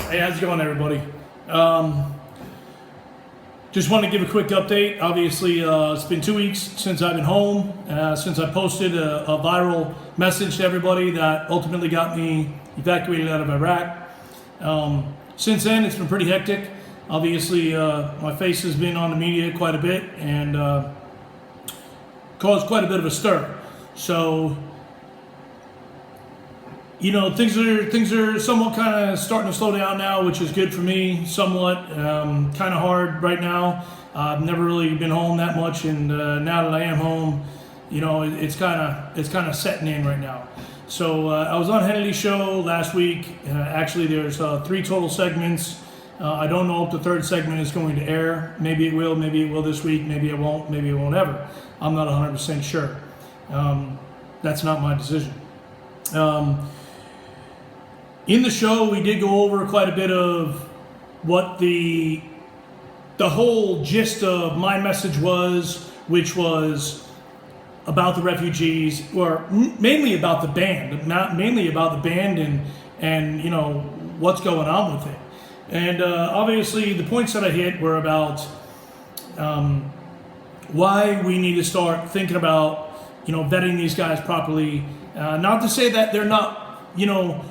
Hey, how's it going, everybody? Just want to give a quick update. Obviously, it's been 2 weeks since I've been home, since I posted a viral message to everybody that ultimately got me evacuated out of Iraq. Since then, it's been pretty hectic. Obviously, my face has been on the media quite a bit and caused quite a bit of a stir. So, you know, things are somewhat kind of starting to slow down now, which is good for me. Somewhat, kind of hard right now. I've never really been home that much, and now that I am home, you know, it's kind of setting in right now. So I was on Hannity's show last week. Actually, there's 3 total segments. I don't know if the 3rd segment is going to air. Maybe it will this week. Maybe it won't. Maybe it won't ever. I'm not 100% sure. That's not my decision. In the show, we did go over quite a bit of what the whole gist of my message was, which was about the refugees, or mainly about the band, not mainly about the band and you know what's going on with it. And obviously, the points that I hit were about why we need to start thinking about, you know, vetting these guys properly. Not to say that they're not, you know,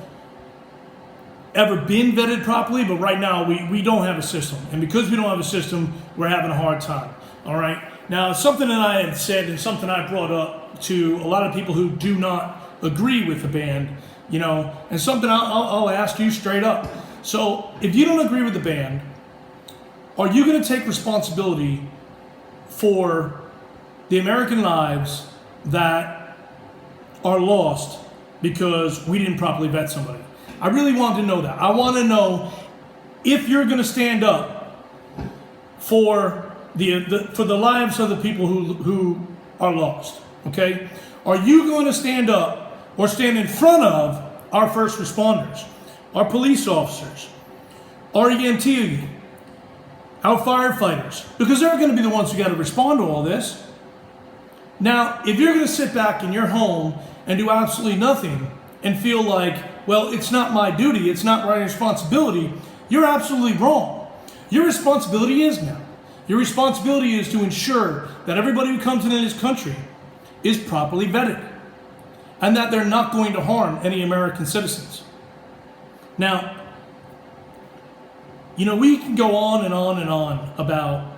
ever been vetted properly, but right now we don't have a system. And because we don't have a system, we're having a hard time. All right. Now, something that I had said and something I brought up to a lot of people who do not agree with the band, you know, and something I'll ask you straight up. So if you don't agree with the band, are you going to take responsibility for the American lives that are lost because we didn't properly vet somebody? I really want to know that. I want to know if you're going to stand up for the lives of the people who are lost. Okay? Are you going to stand up or stand in front of our first responders, our police officers, our EMT, our firefighters? Because they're going to be the ones who got to respond to all this. Now, if you're going to sit back in your home and do absolutely nothing and feel like, well, it's not my duty, it's not my responsibility, you're absolutely wrong. Your responsibility is now. Your responsibility is to ensure that everybody who comes into this country is properly vetted and that they're not going to harm any American citizens. Now, you know, we can go on and on and on about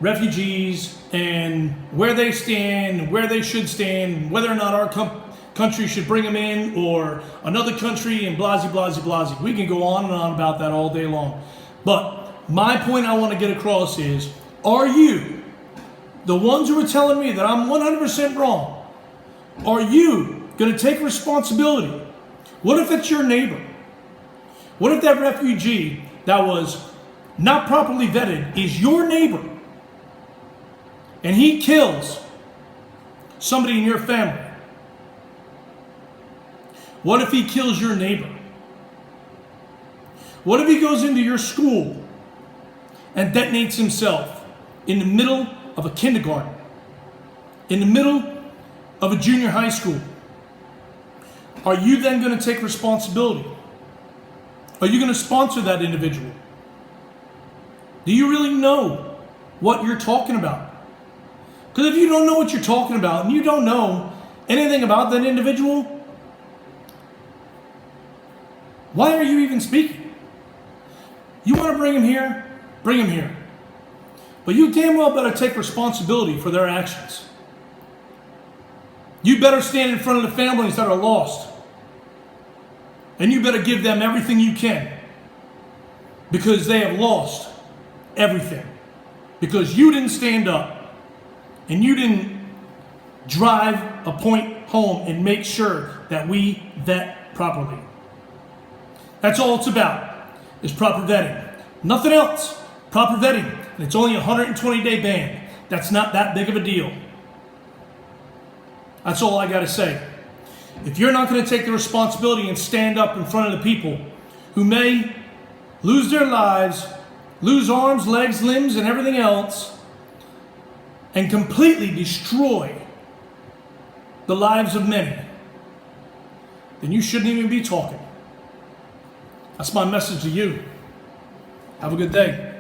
refugees and where they stand, where they should stand, whether or not our country should bring them in or another country, and blasey, blasey, blasey. We can go on and on about that all day long. But my point I want to get across is, are you, the ones who are telling me that I'm 100% wrong, are you going to take responsibility? What if it's your neighbor? What if that refugee that was not properly vetted is your neighbor and he kills somebody in your family? What if he kills your neighbor? What if he goes into your school and detonates himself in the middle of a kindergarten, in the middle of a junior high school? Are you then going to take responsibility? Are you going to sponsor that individual? Do you really know what you're talking about? Because if you don't know what you're talking about and you don't know anything about that individual, why are you even speaking? You want to bring him here? Bring him here. But you damn well better take responsibility for their actions. You better stand in front of the families that are lost. And you better give them everything you can. Because they have lost everything. Because you didn't stand up. And you didn't drive a point home and make sure that we vet properly. That's all it's about, is proper vetting. Nothing else. Proper vetting. And it's only a 120-day ban. That's not that big of a deal. That's all I got to say. If you're not going to take the responsibility and stand up in front of the people who may lose their lives, lose arms, legs, limbs, and everything else, and completely destroy the lives of many, then you shouldn't even be talking. That's my message to you. Have a good day.